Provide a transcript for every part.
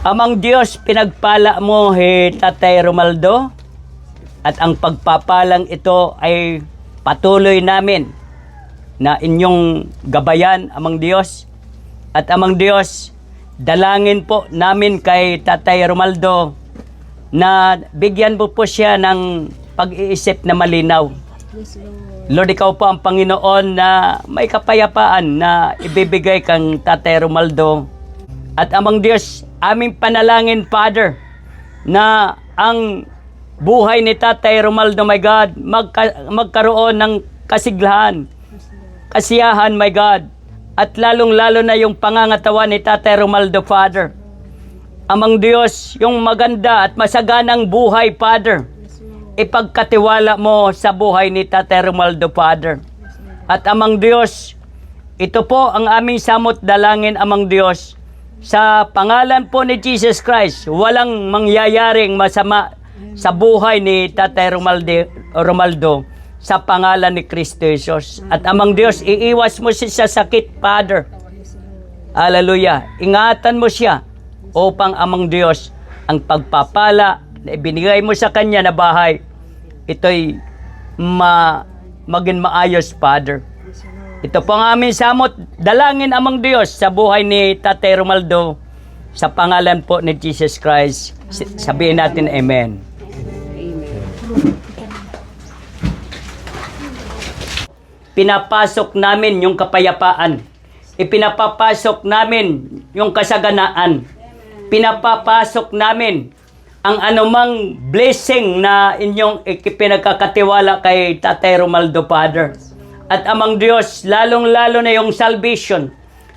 Amang Diyos, pinagpala mo, Tatay Romaldo, at ang pagpapalang ito ay patuloy namin na inyong gabayan, Amang Diyos. At Amang Diyos, dalangin po namin kay Tatay Romaldo na bigyan mo po siya ng pag-iisip na malinaw. Lord, ikaw po ang Panginoon na may kapayapaan na ibibigay kang Tatay Romaldo. At Amang Diyos, aming panalangin, Father, na ang buhay ni Tatay Romaldo, my God, magkaroon ng kasiglahan, kasiyahan, my God, at lalong-lalo na yung pangangatawan ni Tatay Romaldo, Father. Amang Diyos, yung maganda at masaganang buhay, Father, ipagkatiwala mo sa buhay ni Tatay Romaldo, Father. At Amang Diyos, ito po ang aming samot dalangin, Amang Diyos, sa pangalan po ni Jesus Christ, walang mangyayaring masama sa buhay ni Tatay Romaldo sa pangalan ni Kristo Jesus. At Amang Diyos, iiwas mo siya sa sakit, Father. Hallelujah. Ingatan mo siya upang Amang Diyos, ang pagpapala na ibinigay mo sa kanya na bahay, ito'y maging maayos, Father. Ito po ang aming samot dalangin, Amang Diyos, sa buhay ni Tatay Romaldo, sa pangalan po ni Jesus Christ. Sabihin natin, Amen. Pinapasok namin yung kapayapaan. Ipinapapasok namin yung kasaganaan. Pinapapasok namin ang anumang blessing na inyong ipinagkakatiwala kay Tatay Romaldo, Father. At Amang Diyos, lalong-lalo na yung salvation,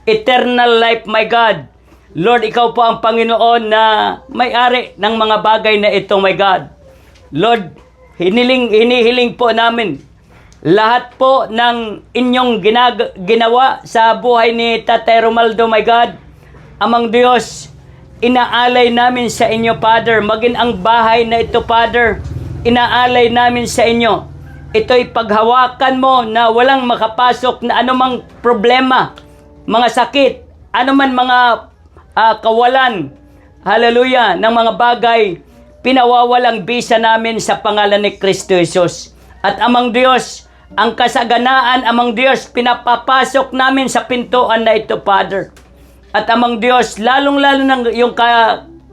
eternal life, my God. Lord, ikaw po ang Panginoon na may-ari ng mga bagay na ito, my God. Lord, hinihiling po namin lahat po ng inyong ginawa sa buhay ni Tatay Romaldo, my God. Amang Diyos, inaalay namin sa inyo, Father. Maging ang bahay na ito, Father, inaalay namin sa inyo. Ito'y paghawakan mo na walang makapasok na anumang problema, mga sakit, anuman mga kawalan, hallelujah, ng mga bagay, pinawawalang bisa namin sa pangalan ni Kristo Jesus. At Amang Diyos, ang kasaganaan, Amang Diyos, pinapapasok namin sa pintuan na ito, Father. At Amang Diyos, lalong-lalo ng yung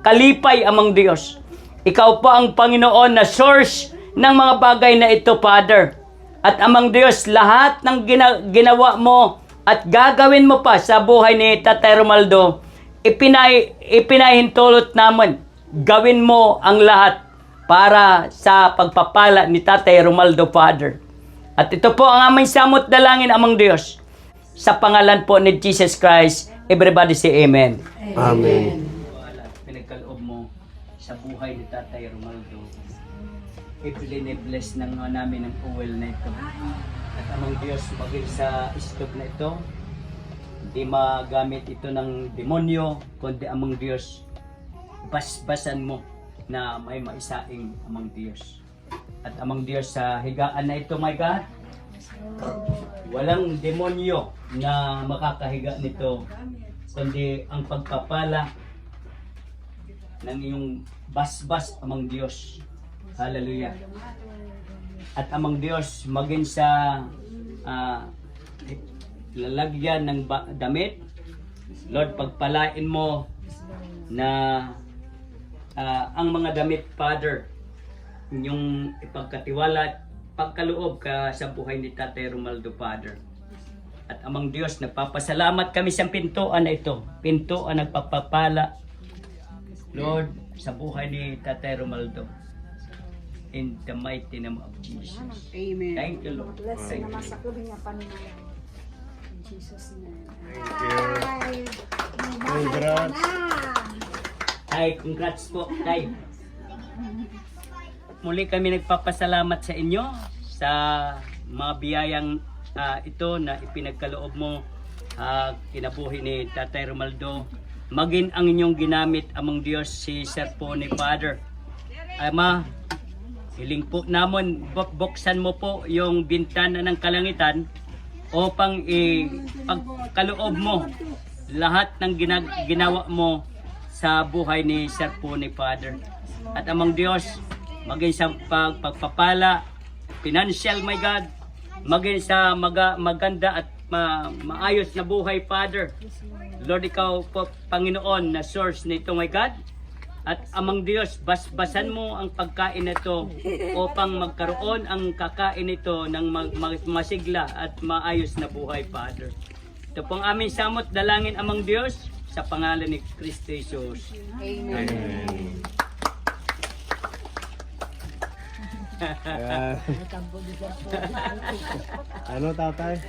kalipay, Amang Diyos. Ikaw po ang Panginoon na source ng mga bagay na ito, Father. At Amang Diyos, lahat ng ginawa mo at gagawin mo pa sa buhay ni Tatay Romaldo, ipinahintulot naman. Gawin mo ang lahat para sa pagpapala ni Tatay Romaldo, Father. At ito po ang aming samot dalangin, Amang Diyos, sa pangalan po ni Jesus Christ. Everybody say Amen. Amen. Pinagkaloob mo sa buhay ni Tatay Romaldo, i-bless ng namin ang oil na ito. At Amang Diyos, maging sa stock na ito, hindi magamit ito ng demonyo, kundi Amang Diyos, basbasan mo na may maisaing, Amang Diyos. At Amang Diyos, sa higaan na ito, my God, walang demonyo na makakahiga nito, kundi ang pagpapala ng iyong basbas, Amang Diyos. Hallelujah. At Amang Diyos, maging sa lalagyan ng damit, Lord, pagpalain mo na ang mga damit, Father, yung ipagkatiwala at pagkaloob ka sa buhay ni Tatay Romaldo, Father. At Amang Diyos, nagpapasalamat kami sa pintuan na ito. Pintuan nagpapapala, Lord, sa buhay ni Tatay Romaldo. In the mighty name of Jesus. Amen. Thank you, Lord. Bless Thank naman you. sa kubing niya Panginoon. In Jesus' name. Thank you. Congrats. Tay, congrats po, Tay. Muli kami nagpapasalamat sa inyo sa mga biyayang ito na ipinagkaloob mo kinabuhi ni Tatay Romaldo. Maging ang inyong ginamit, Amang Diyos, si Sir po ni Father. Ama, hiling po namin, buksan mo po yung bintana ng kalangitan upang ipagkaloob mo lahat ng ginawa mo sa buhay ni Sir Puni, Father. At amang Diyos, maging sa pagpapala, financial, my God, maging sa maganda at maayos na buhay, Father. Lord, ikaw po, Panginoon, na source nito, my God. At amang Diyos, basbasan mo ang pagkain nito upang magkaroon ang kakain nito ng masigla at maayos na buhay, Father. Ito pong aming samot dalangin, amang Diyos, sa pangalan ni Kristo Jesus. Amen. Ayan. Ano tatay?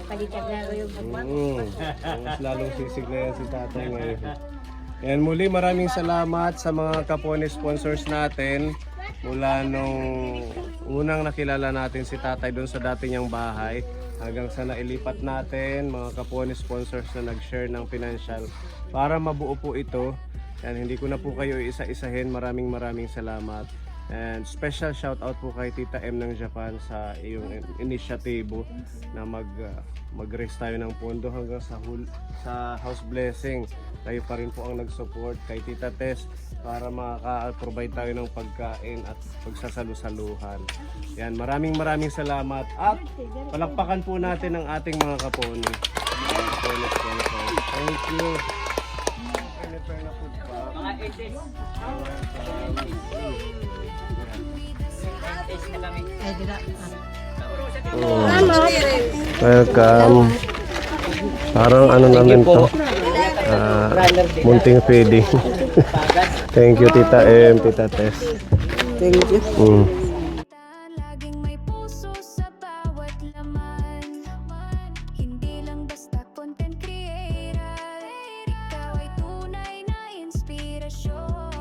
Palitan na ko yung Mas lalong sisig na yan si tatay ngayon. Yan, muli maraming salamat sa mga Kapone sponsors natin mula nung unang nakilala natin si tatay doon sa dati niyang bahay hanggang sa nailipat natin, mga Kapone sponsors na nag-share ng financial para mabuo po ito. Yan, hindi ko na po kayo isa-isahin. Maraming salamat. And special shout out po kay Tita M ng Japan sa iyong inisyatibo na mag-raise tayo ng pondo hanggang sa house blessing. Kayo pa rin po ang nag-support kay Tita Tess para makaka-provide tayo ng pagkain at pagsasalu-saluhan. Yan, maraming salamat at palakpakan po natin ang ating mga kapone. Thank you. Mga eses. Eses na kami. Welcome. Parang ano namin to. Munting feeding. Thank you Tita M, Tita Tess. Thank you. Laging may puso sa bawat laman. Hindi lang basta content creator. Ikaw ay tunay na inspirasyon.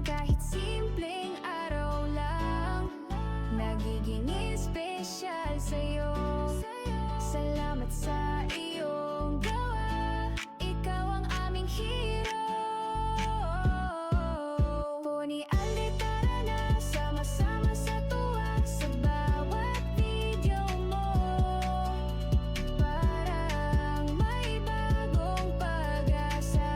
Kahit simpleng araw lang, nagiging espesyal sa'yo. Salamat sa iyong gawa. Ikaw ang aming hero. Pony Aldi, tara na, sama-sama sa tuwa sa bawat video mo. Parang may bagong pag-asa.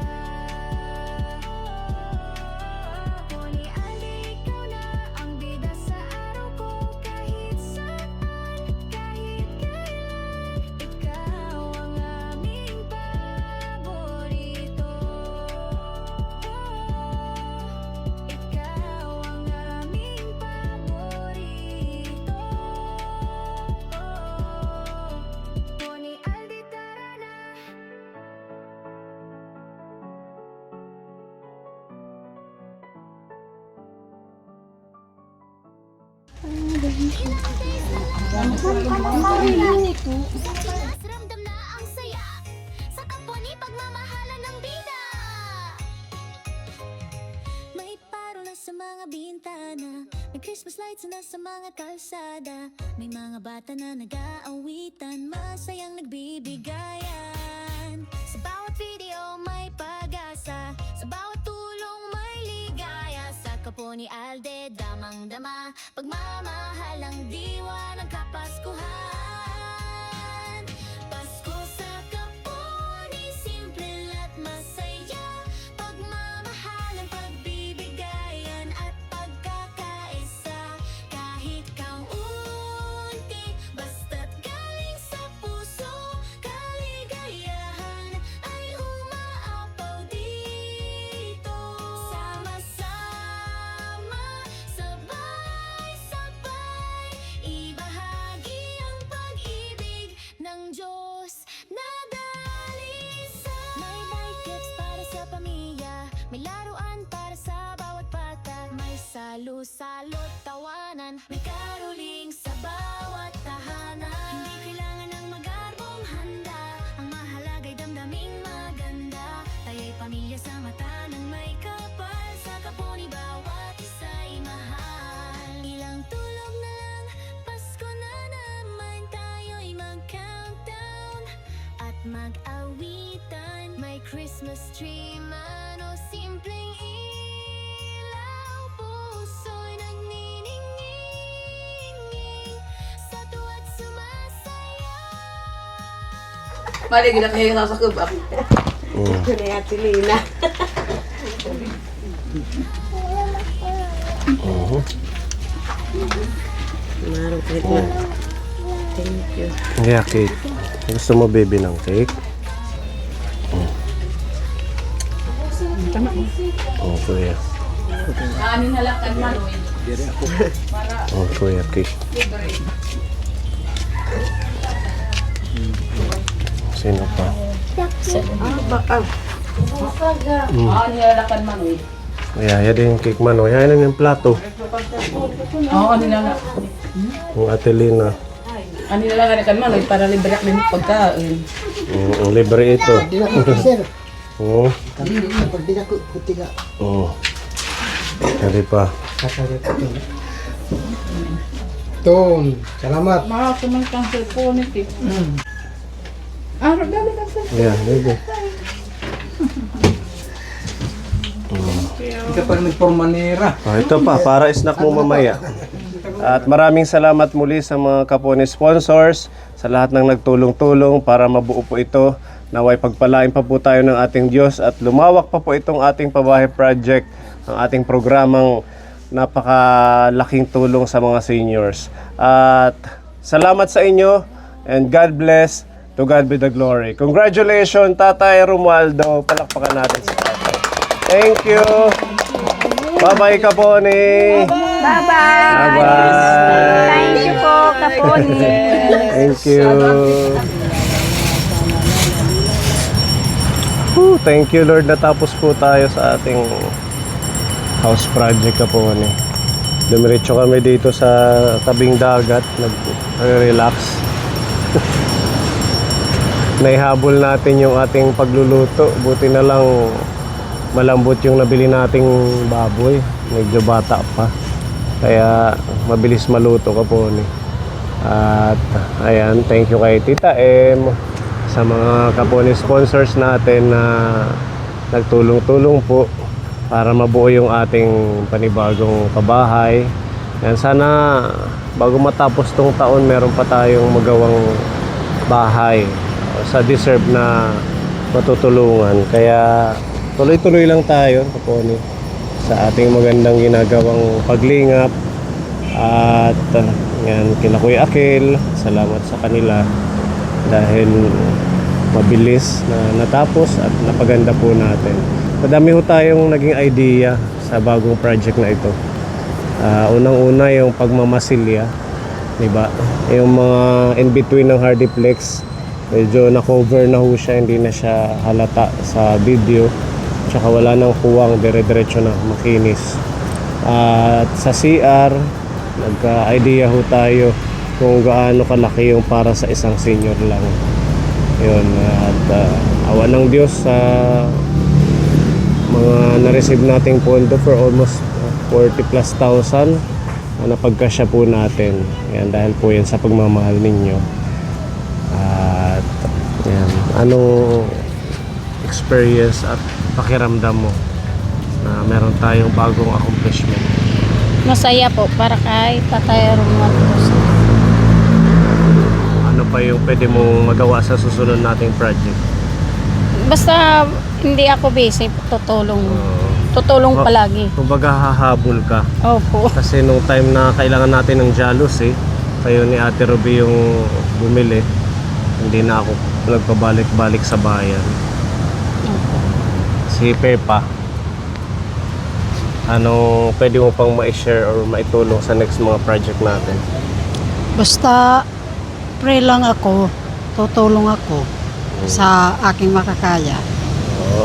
Pony Aldi, ikaw na ang bida sa araw ko. Kahit saan, kahit kailan, ikaw ang aming paborito. Ikaw ang aming paborito. Pony Aldi, tara na. Ramdam na ang saya sa kapwa ni pagmamahalan ng bida. May parol na sa mga bintana, may Christmas lights na sa mga kalsada. May mga bata na nag-aawitan, masayang nagbibigayan. Sa bawat video may pag-asa, sa bawat tulong may ligaya. Sa Kapone Alde, damang-dama, pagmamahal ang diwa ng Kapaskuhan. Pasko sa Kapone, simple at masaya. Pagmamahalan, pagbibigayan at pagkakaisa. Kahit kaunti, basta't galing sa puso, kaligayahan ay umaapaw dito. Sama-sama, sabay-sabay, ibahagi ang pag-ibig ng Diyos na dalisay. May light gifts para sa pamilya, may laruan para sa bawat bata. May salo-salo't tawanan, may caroling sa bawat tahanan. Hindi kailangan ng magarbong handa, ang mahalaga'y damdaming maganda. Tayo'y pamilya sa mata ng may kapal, sa Kapone bawat isa'y mahal. Ilang tulog na lang, Pasko na naman, tayo'y mag-countdown at mag-awitan. May Christmas tree man o simpleng ilaw, puso'y nagniningning sa tuwa't sumasaya. Mali, gina kayo sa kubak. Ito na yung Ate Lina. Marong kahit na. Thank you. Yeah, cake. Gusto mo baby ng cake? Oh, kuya. Kanin na lang kan Manoy. Oh, kuya, cake. Sino pa? Kanin na lang kan Manoy. Yeah, yan din yung cake man. Oh, yan yung plato. Oo, kanin na lang. Yung Ate Lina. Kanin na lang kan Manoy para libre ako ng pagkain. Libre ito. Oo. Pag di na kutiga. Oo. Kali pa. Ton, salamat. Makakuman kang cellphone ito. Ah, gamit ang cellphone. Yeah, baby. Ika pa nagpormanera. Oh, ito pa, para snack mo mamaya. At maraming salamat muli sa mga Kapone sponsors, sa lahat ng nagtulong-tulong para mabuo po ito. Naway pagpalain pa po tayo ng ating Diyos at lumawak pa po itong ating pabahay project, ang ating programang napakalaking tulong sa mga seniors. At salamat sa inyo and God bless. To God be the glory. Congratulations, Tatay Romualdo. Palakpakan natin sa tatay. Thank you. Bye-bye, Kapone. Bye-bye! Bye-bye. Thank you po, Kaponi. Thank you. Thank you, Lord. Natapos po tayo sa ating house project, Kapone. Dumiretso kami dito sa tabing dagat. Nag-relax. Naihabol natin yung ating pagluluto. Buti na lang malambot yung nabili nating baboy. Medyo bata pa. Kaya mabilis maluto, Kapone. At ayan, thank you kay Tita M, sa mga Kapone sponsors natin na nagtulong-tulong po para mabuo yung ating panibagong pabahay. Yan, sana bago matapos tong taon meron pa tayong magawang bahay sa deserve na matutulungan. Kaya tuloy-tuloy lang tayo, Kapone, sa ating magandang ginagawang paglingap. At yan, kina Kuya Akil, salamat sa kanila dahil mabilis na natapos at napaganda po natin. Madami ho tayong naging idea sa bagong project na ito. Unang-una yung pagmamasilya, diba? Yung mga in-between ng hardiplex, medyo na-cover na ho siya, hindi na siya halata sa video. Tsaka wala nang kuwang, dire-diretso na makinis. At sa CR, nagka-idea ho tayo kung gaano kalaki yung para sa isang senior lang. Yun, at awa ng Diyos sa mga na-receive nating pondo for almost 40 plus thousand na napagkasya po natin. Yan, dahil po yan sa pagmamahal ninyo. At yan, anong experience at pakiramdam mo na meron tayong bagong accomplishment? Masaya po para kay Tatay Romualdo. Ano pa yung pwede mong magawa sa susunod nating project? Basta hindi ako busy, tutulong. Tutulong palagi. Kumbaga hahabol ka. Opo. Kasi nung time na kailangan natin ng Jalos kayo ni Ate Ruby yung bumili. Hindi na ako nagpabalik-balik sa bayan. Si Pepa, ano pwede mo pang ma-share or maitulong sa next mga project natin? Basta pray lang ako, tutulong ako sa aking makakaya.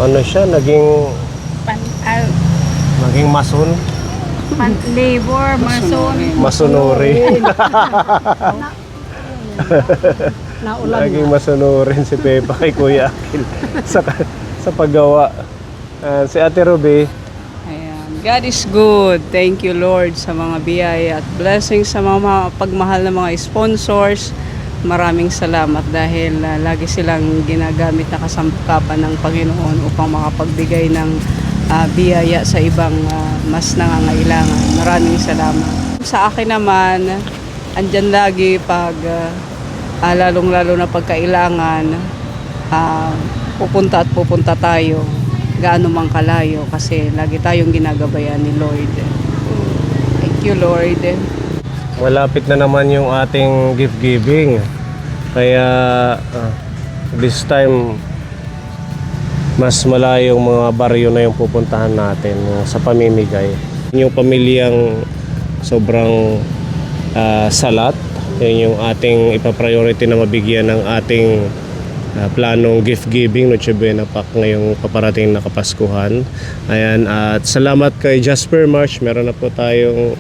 Ano siya, naging mason? Labor, mason. Masunuri. Naulan Naging masunurin si Pepa kay Kuya Akil sa paggawa. Si Ate Ruby, Ayan. God is good. Thank you, Lord, sa mga biyaya at blessings sa mga pagmahal na mga sponsors. Maraming salamat dahil lagi silang ginagamit na kasangkapan ng Panginoon upang makapagbigay ng biyaya sa ibang mas nangangailangan. Maraming salamat. Sa akin naman, andyan lagi pag lalong-lalo na pagkailangan. pupunta at pupunta tayo gaano mang kalayo kasi lagi tayong ginagabayan ni Lord. Thank you, Lord. Malapit na naman yung ating gift giving. Kaya this time mas malayong mga baryo na yung pupuntahan natin sa pamimigay. Yung pamilyang sobrang salat, yun yung ating ipapriority na mabigyan ng ating planong gift giving Noche Buena Pack ngayong paparating na Kapaskuhan. Ayan, at salamat kay Jasper March. Meron na po tayong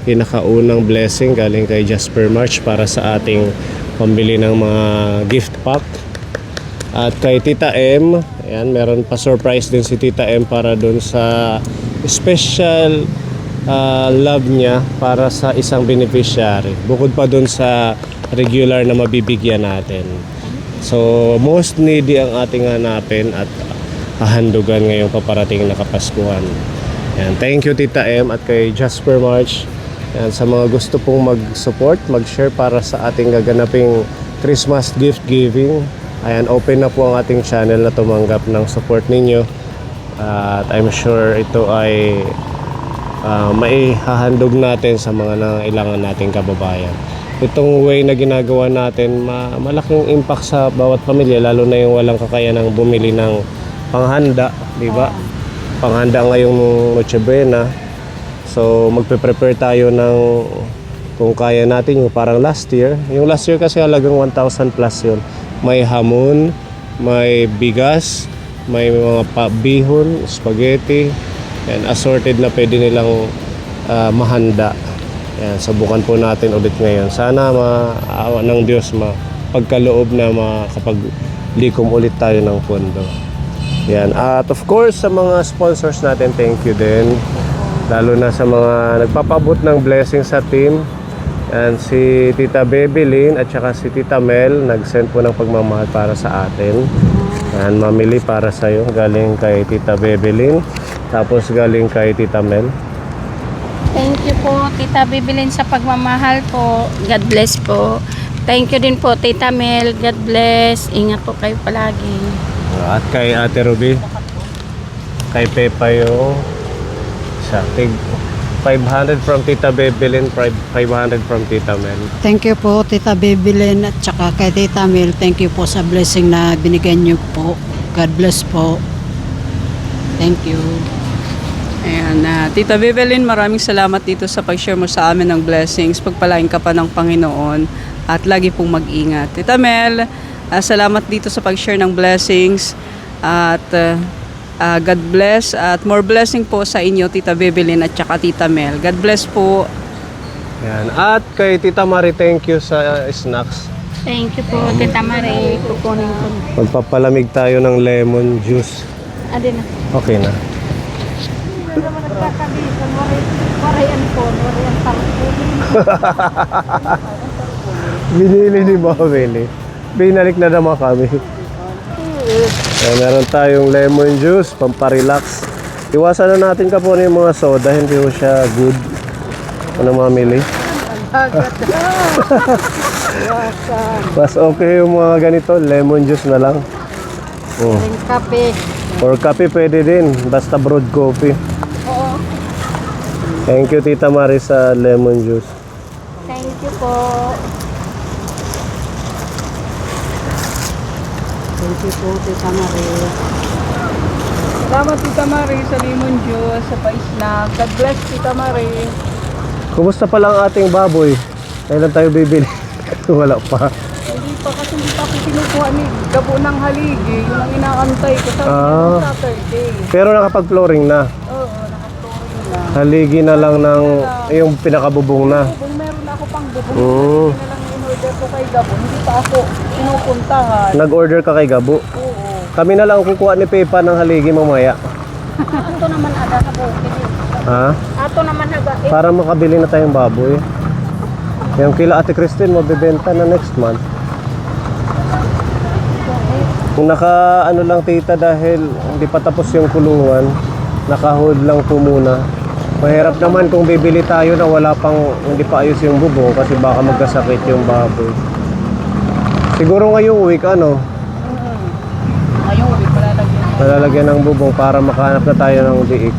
pinakaunang blessing galing kay Jasper March para sa ating pambili ng mga gift pack. At kay Tita M, ayan, meron pa surprise din si Tita M para dun sa special love niya para sa isang beneficiary. Bukod pa dun sa regular na mabibigyan natin. So, most needy ang ating hanapin at hahandugan ngayong paparating na Kapaskuhan. Ayan, thank you Tita M at kay Jasper March. Ayan, sa mga gusto pong mag-support, mag-share para sa ating gaganaping Christmas gift giving. Ayan, open na po ang ating channel na tumanggap ng support ninyo. At I'm sure ito ay maihahandog natin sa mga nangailangan nating kababayan. Itong way na ginagawa natin, malaking impact sa bawat pamilya, lalo na yung walang kakayanang bumili ng panghanda, di ba? Panghanda ngayong Noche Buena. So magpe-prepare tayo ng kung kaya natin yung parang last year. Yung last year kasi halagang 1,000 plus yun. May hamon, may bigas, may mga bihon, spaghetti, and assorted na pwede nilang mahanda. Yan, subukan po natin ulit ngayon. Sana maawa ng Diyos, pagkaloob na makapaglikom ulit tayo ng pondo. Yan. At of course, sa mga sponsors natin, thank you din. Lalo na sa mga nagpapabot ng blessing sa team. And si Tita Bebelyn at saka si Tita Mel, nag-send po ng pagmamahal para sa atin. Yan, mamili para sa'yo. Galing kay Tita Bebelyn. Tapos galing kay Tita Mel. Thank you po, Tita Bebelyn, sa pagmamahal po. God bless po. Thank you din po, Tita Mel. God bless. Ingat po kayo palagi. At kay Ate Ruby, kay Pepa yung sa 500 from Tita Bebelyn, 500 from Tita Mel. Thank you po, Tita Bebelyn at saka kay Tita Mel. Thank you po sa blessing na binigyan niyo po. God bless po. Thank you. Ayan, Tita Bebelyn, maraming salamat dito sa pag-share mo sa amin ng blessings. Pagpalain ka pa ng Panginoon at lagi pong mag-ingat. Tita Mel, salamat dito sa pag-share ng blessings at God bless at more blessing po sa inyo, Tita Bebelyn at saka Tita Mel. God bless po. Yan. At kay Tita Marie, thank you sa snacks. Thank you po, Tita Marie. Kukunin ko. Magpapalamig tayo ng lemon juice. Adin na. Okay na. Binili ni Mabeli. Binalik na naman kami. Meron tayong lemon juice, pamparilax. Iwasan na natin kapunin yung mga soda, hindi ko siya good. Ano mamili? Mas okay yung mga ganito, lemon juice na lang. Kape. Or kape pwede din, basta brewed coffee. Oo. Thank you Tita Marie sa lemon juice. Thank you po. Thank you po, Tita Marie. Salamat, Tita Marie, sa lemon juice, sa pa-snack. God bless, Tita Marie. Kumusta pala ang ating baboy? Kailan tayo bibili? Wala pa. Hindi pa kasi hindi pa ako kinukuha ni Gabo ng haligi. Yun ang inaantay ko sa Saturday. Pero nakapag-flooring na. Oo, naka-flooring na. Haligi na lang ng yung pinakabubong na. Kung meron ako pang bubong, Mm. na lang in-order ko kay Gabo. Hindi pa ako pinupuntahan. Nag-order ka kay Gabo. Oo. Kami na lang kukuha ni Pepa ng haligi mamaya. Ato naman ada sa bukid. Ha? Ato naman aga. Para makabili na tayong baboy. Yung kila Ate Christine mabibenta na next month. Kung naka ano lang tita dahil hindi pa tapos yung kulungan, naka-hold lang po muna. Mahirap naman kung bibili tayo na wala pang hindi pa ayos yung bubong kasi baka magkasakit yung baboy. Siguro ngayong week ano, Malalagyan ng bubong para makahanap na tayo ng biik.